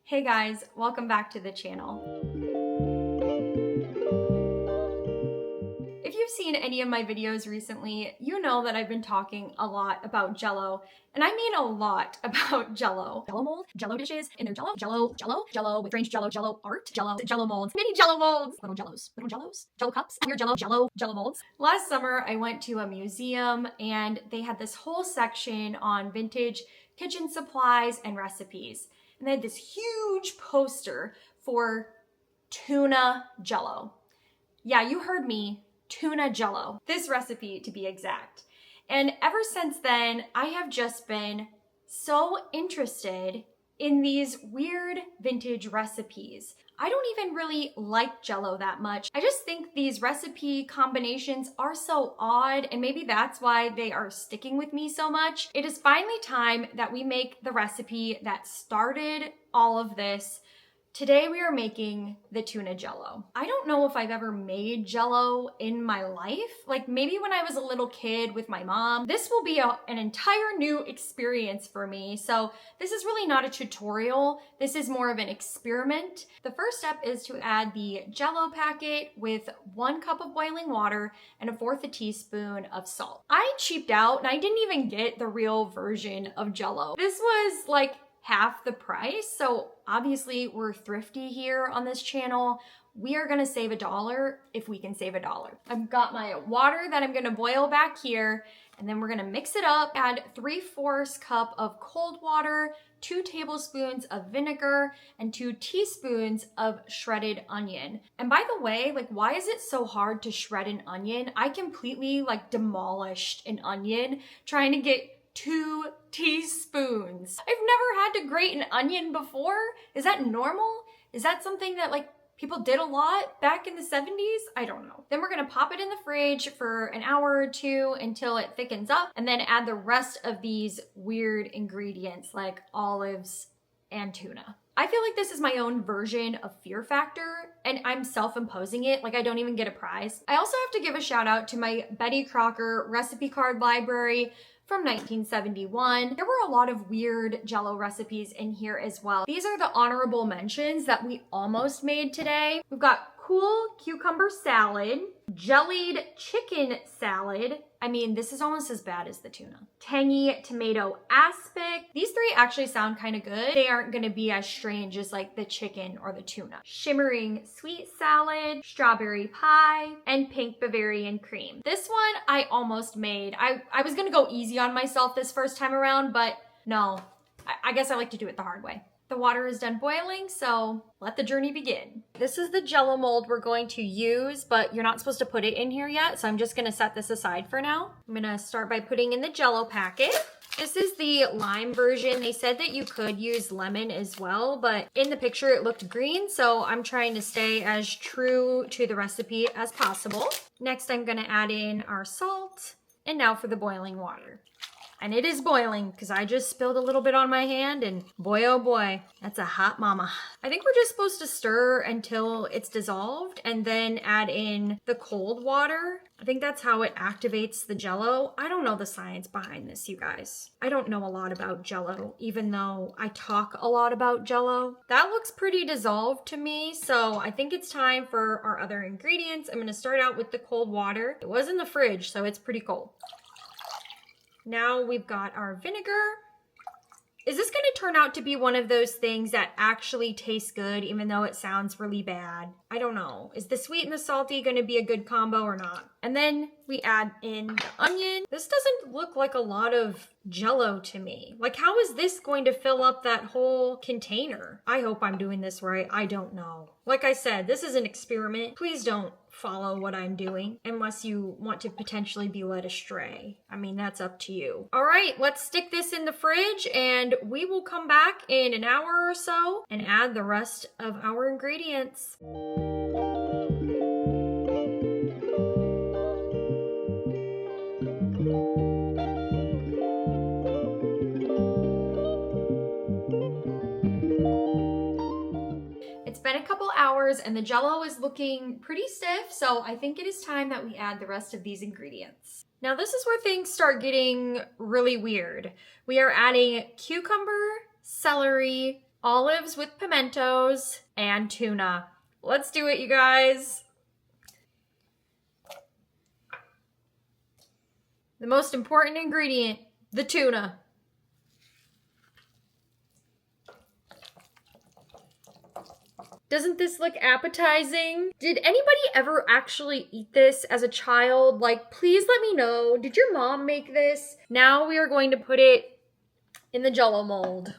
Hey guys, welcome back to the channel. If you've seen any of my videos recently, you know that I've been talking a lot about Jell-O, and I mean a lot about Jell-O. Jell-O mold, Jell-O dishes, and they're Jell-O with strange Jell-O art, Jell-O molds, mini Jell-O molds, little Jell-Os, Jell-O cups, weird Jell-O molds. Last summer, I went to a museum and they had this whole section on vintage kitchen supplies and recipes. And they had this huge poster for tuna Jell-O. Yeah, you heard me. Tuna Jell-O, this recipe to be exact. And ever since then, I have just been so interested in these weird vintage recipes. I don't even really like Jell-O that much. I just think these recipe combinations are so odd, and maybe that's why they are sticking with me so much. It is finally time that we make the recipe that started all of this. Today we are making the tuna Jell-O. I don't know if I've ever made Jell-O in my life. Like maybe when I was a little kid with my mom. This will be an entire new experience for me. So this is really not a tutorial. This is more of an experiment. The first step is to add the Jell-O packet with 1 cup of boiling water and 1/4 teaspoon of salt. I cheaped out and I didn't even get the real version of Jell-O. This was like half the price. So obviously we're thrifty here on this channel. We are gonna save $1 if we can save $1. I've got my water that I'm gonna boil back here, and then we're gonna mix it up, add 3/4 cup of cold water, 2 tablespoons of vinegar, and 2 teaspoons of shredded onion. And by the way, like, why is it so hard to shred an onion? I completely demolished an onion trying to get 2 teaspoons. I've never had to grate an onion before. Is that normal? Is that something that people did a lot back in the 70s? I don't know. Then we're gonna pop it in the fridge for an hour or 2 until it thickens up, and then add the rest of these weird ingredients like olives and tuna. I feel like this is my own version of Fear Factor, and I'm self-imposing it, like I don't even get a prize. I also have to give a shout out to my Betty Crocker recipe card library from 1971. There were a lot of weird Jell-O recipes in here as well. These are the honorable mentions that we almost made today. We've got cool cucumber salad, jellied chicken salad. I mean, this is almost as bad as the tuna. Tangy tomato aspic. These 3 actually sound kind of good. They aren't gonna be as strange as the chicken or the tuna. Shimmering sweet salad, strawberry pie, and pink Bavarian cream. This one I almost made. I was gonna go easy on myself this first time around, but no, I guess I like to do it the hard way. The water is done boiling, so let the journey begin. This is the Jell-O mold we're going to use, but you're not supposed to put it in here yet, so I'm just gonna set this aside for now. I'm gonna start by putting in the Jell-O packet. This is the lime version. They said that you could use lemon as well, but in the picture it looked green, so I'm trying to stay as true to the recipe as possible. Next, I'm gonna add in our salt, and now for the boiling water. And it is boiling because I just spilled a little bit on my hand, and boy oh boy, that's a hot mama. I think we're just supposed to stir until it's dissolved and then add in the cold water. I think that's how it activates the Jell-O. I don't know the science behind this, you guys. I don't know a lot about Jell-O, even though I talk a lot about Jell-O. That looks pretty dissolved to me, so I think it's time for our other ingredients. I'm gonna start out with the cold water. It was in the fridge, so it's pretty cold. Now we've got our vinegar. Is this gonna turn out to be one of those things that actually tastes good even though it sounds really bad? I don't know. Is the sweet and the salty gonna be a good combo or not? And then we add in the onion. This doesn't look like a lot of Jell-O to me. Like, how is this going to fill up that whole container? I hope I'm doing this right. I don't know. Like I said, this is an experiment. Please don't follow what I'm doing unless you want to potentially be led astray. I mean, that's up to you. All right, let's stick this in the fridge and we will come back in an hour or so and add the rest of our ingredients. It's been a couple hours and the Jell-O is looking pretty stiff, so I think it is time that we add the rest of these ingredients. Now this is where things start getting really weird. We are adding cucumber, celery, Olives with pimentos and tuna. Let's do it, you guys. The most important ingredient, the tuna. Doesn't this look appetizing? Did anybody ever actually eat this as a child? Like, please let me know. Did your mom make this? Now we are going to put it in the Jell-O mold.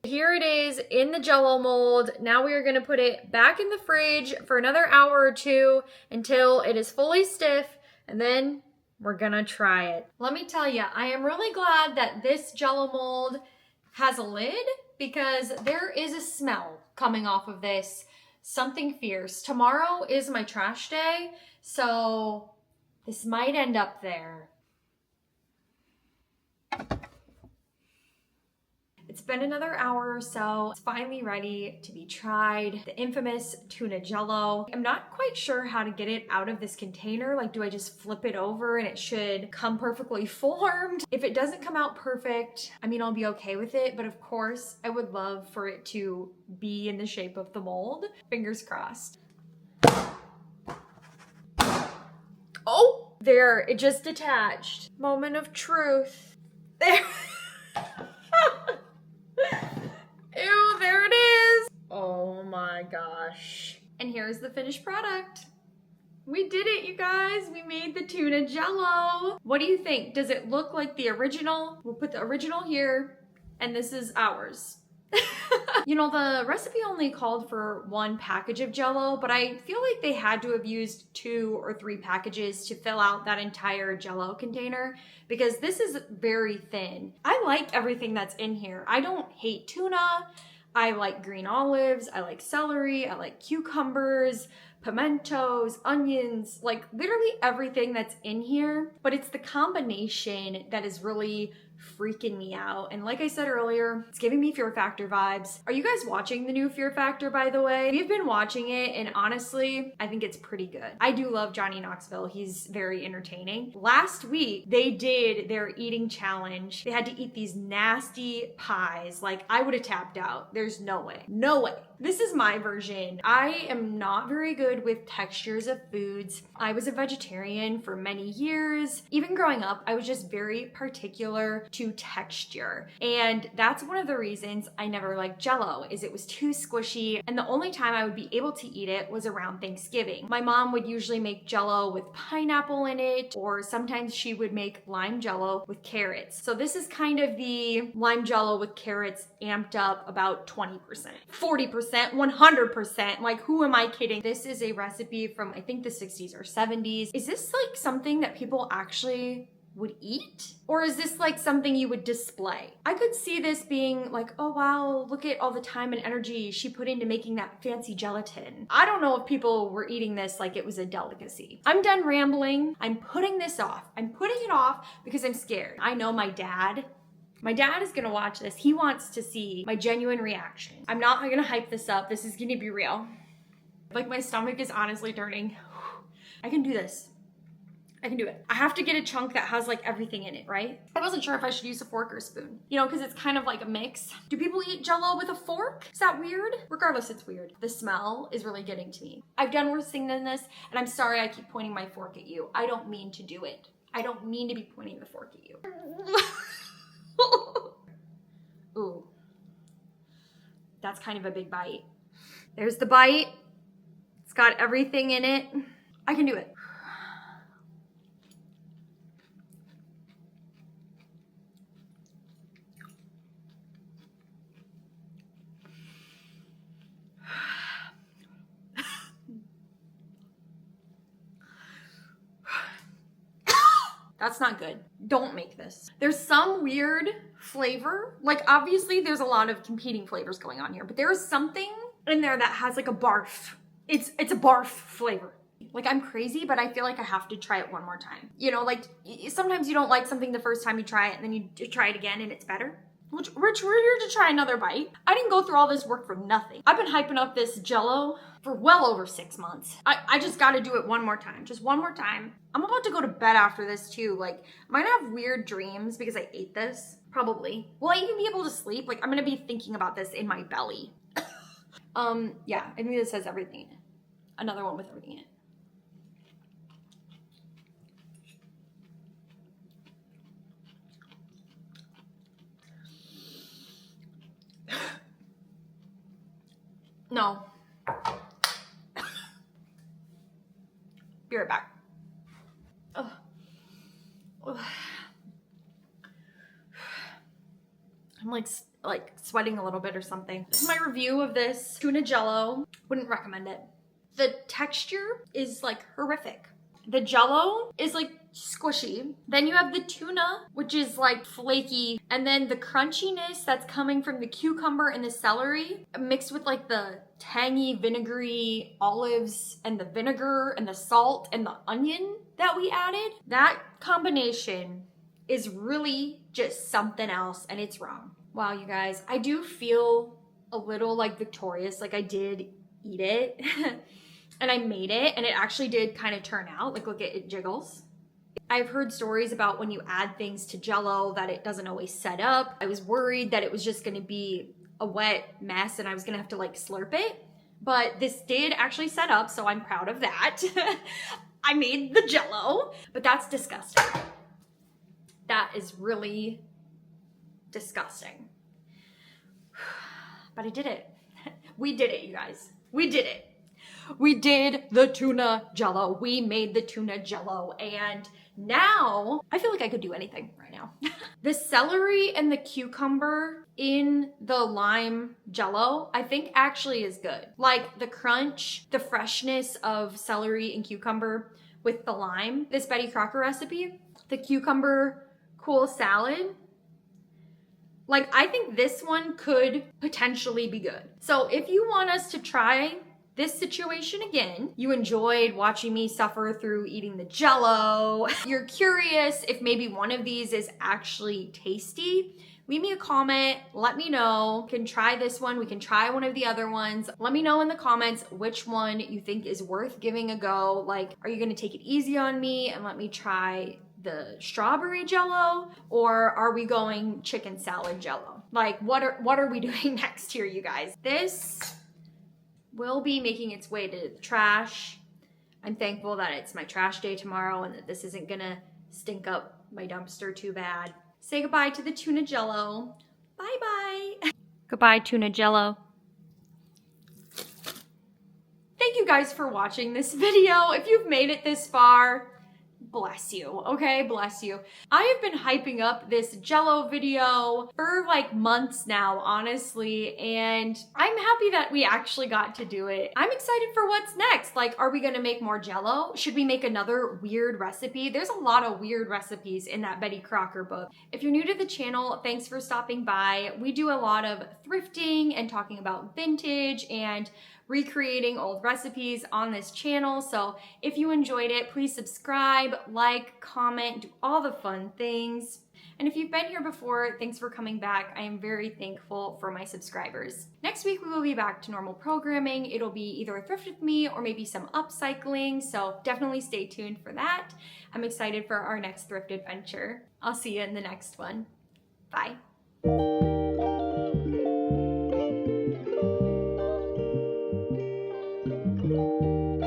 Here it is in the Jell-O mold. Now we are going to put it back in the fridge for another hour or two until it is fully stiff, and then we're going to try it. Let me tell you, I am really glad that this Jell-O mold has a lid, because there is a smell coming off of this, something fierce. Tomorrow is my trash day, so this might end up there. It's been another hour or so. It's finally ready to be tried. The infamous tuna Jell-O. I'm not quite sure how to get it out of this container. Like, do I just flip it over and it should come perfectly formed? If it doesn't come out perfect, I mean, I'll be okay with it. But of course, I would love for it to be in the shape of the mold. Fingers crossed. Oh, there, it just detached. Moment of truth. There. Ew, there it is. Oh my gosh. And here's the finished product. We did it, you guys. We made the tuna Jell-O. What do you think? Does it look like the original? We'll put the original here, and this is ours. You know, the recipe only called for 1 package of Jell-O, but I feel like they had to have used 2 or 3 packages to fill out that entire Jell-O container, because this is very thin. I like everything that's in here. I don't hate tuna. I like green olives. I like celery. I like cucumbers, pimentos, onions, like literally everything that's in here. But it's the combination that is really freaking me out. And like I said earlier, it's giving me Fear Factor vibes. Are you guys watching the new Fear Factor, by the way? We've been watching it, and honestly, I think it's pretty good. I do love Johnny Knoxville. He's very entertaining. Last week, they did their eating challenge. They had to eat these nasty pies. Like, I would have tapped out. There's no way. No way. This is my version. I am not very good with textures of foods. I was a vegetarian for many years. Even growing up, I was just very particular to texture. And that's one of the reasons I never liked Jell-O, is it was too squishy. And the only time I would be able to eat it was around Thanksgiving. My mom would usually make Jell-O with pineapple in it, or sometimes she would make lime Jell-O with carrots. So this is kind of the lime Jell-O with carrots amped up about 20%, 40%. 100%. Like, who am I kidding? This is a recipe from, I think, the 60s or 70s. Is this like something that people actually would eat? Or is this like something you would display? I could see this being like, oh wow, look at all the time and energy she put into making that fancy gelatin. I don't know if people were eating this like it was a delicacy. I'm done rambling. I'm putting this off. I'm putting it off because I'm scared. I know my dad is gonna watch this. He wants to see my genuine reaction. I'm not gonna hype this up. This is gonna be real. Like, my stomach is honestly turning. I can do this. I can do it. I have to get a chunk that has like everything in it, right? I wasn't sure if I should use a fork or a spoon, you know, because it's kind of like a mix. Do people eat Jell-O with a fork? Is that weird? Regardless, it's weird. The smell is really getting to me. I've done worse things than this, and I'm sorry I keep pointing my fork at you. I don't mean to do it. I don't mean to be pointing the fork at you. Ooh, that's kind of a big bite. There's the bite. It's got everything in it. I can do it. That's not good. Don't make this. There's some weird flavor. Like, obviously there's a lot of competing flavors going on here, but there is something in there that has like a barf. It's a barf flavor. Like, I'm crazy, but I feel like I have to try it one more time. You know, like, sometimes you don't like something the first time you try it, and then you try it again and it's better. We're here to try another bite. I didn't go through all this work for nothing. I've been hyping up this Jell-O for well over 6 months. I just gotta do it one more time. Just one more time. I'm about to go to bed after this too. Like, I'm gonna have weird dreams because I ate this. Probably. Will I even be able to sleep? Like, I'm gonna be thinking about this in my belly. Yeah, I think this has everything in it. Another one with everything in it. No. Be right back. Ugh. Ugh. I'm like sweating a little bit or something. This is my review of this tuna jello. Wouldn't recommend it. The texture is like horrific. The jello is like squishy. Then you have the tuna, which is like flaky. And then the crunchiness that's coming from the cucumber and the celery mixed with like the tangy, vinegary olives and the vinegar and the salt and the onion that we added. That combination is really just something else, and it's wrong. Wow, you guys, I do feel a little like victorious, like I did eat it and I made it, and it actually did kind of turn out. Like, look, it jiggles. I've heard stories about when you add things to jello that it doesn't always set up. I was worried that it was just gonna be a wet mess and I was gonna have to like slurp it, but this did actually set up, so I'm proud of that. I made the jello, but that's disgusting. That is really disgusting. But I did it. We did it, you guys. We did it. We did the tuna jello. We made the tuna jello, and now I feel like I could do anything right now. The celery and the cucumber in the lime jello, I think actually is good. Like the crunch, the freshness of celery and cucumber with the lime. This Betty Crocker recipe, the cucumber cool salad, like I think this one could potentially be good. So if you want us to try this situation again, you enjoyed watching me suffer through eating the jello, you're curious if maybe one of these is actually tasty, leave me a comment, let me know. We can try this one, we can try one of the other ones. Let me know in the comments which one you think is worth giving a go. Like, are you gonna take it easy on me and let me try the strawberry jello, or are we going chicken salad jello? Like, what are we doing next here, you guys? This will be making its way to the trash. I'm thankful that it's my trash day tomorrow and that this isn't gonna stink up my dumpster too bad. Say goodbye to the tuna jello. Bye bye. Goodbye, tuna jello. Thank you guys for watching this video. If you've made it this far, bless you, okay? Bless you. I have been hyping up this jello video for like months now, honestly, and I'm happy that we actually got to do it. I'm excited for what's next. Like, are we gonna make more jello? Should we make another weird recipe? There's a lot of weird recipes in that Betty Crocker book. If you're new to the channel, thanks for stopping by. We do a lot of thrifting and talking about vintage and recreating old recipes on this channel. So if you enjoyed it, please subscribe, like, comment, do all the fun things. And if you've been here before, thanks for coming back. I am very thankful for my subscribers. Next week, we will be back to normal programming. It'll be either a thrift with me or maybe some upcycling. So definitely stay tuned for that. I'm excited for our next thrift adventure. I'll see you in the next one. Bye.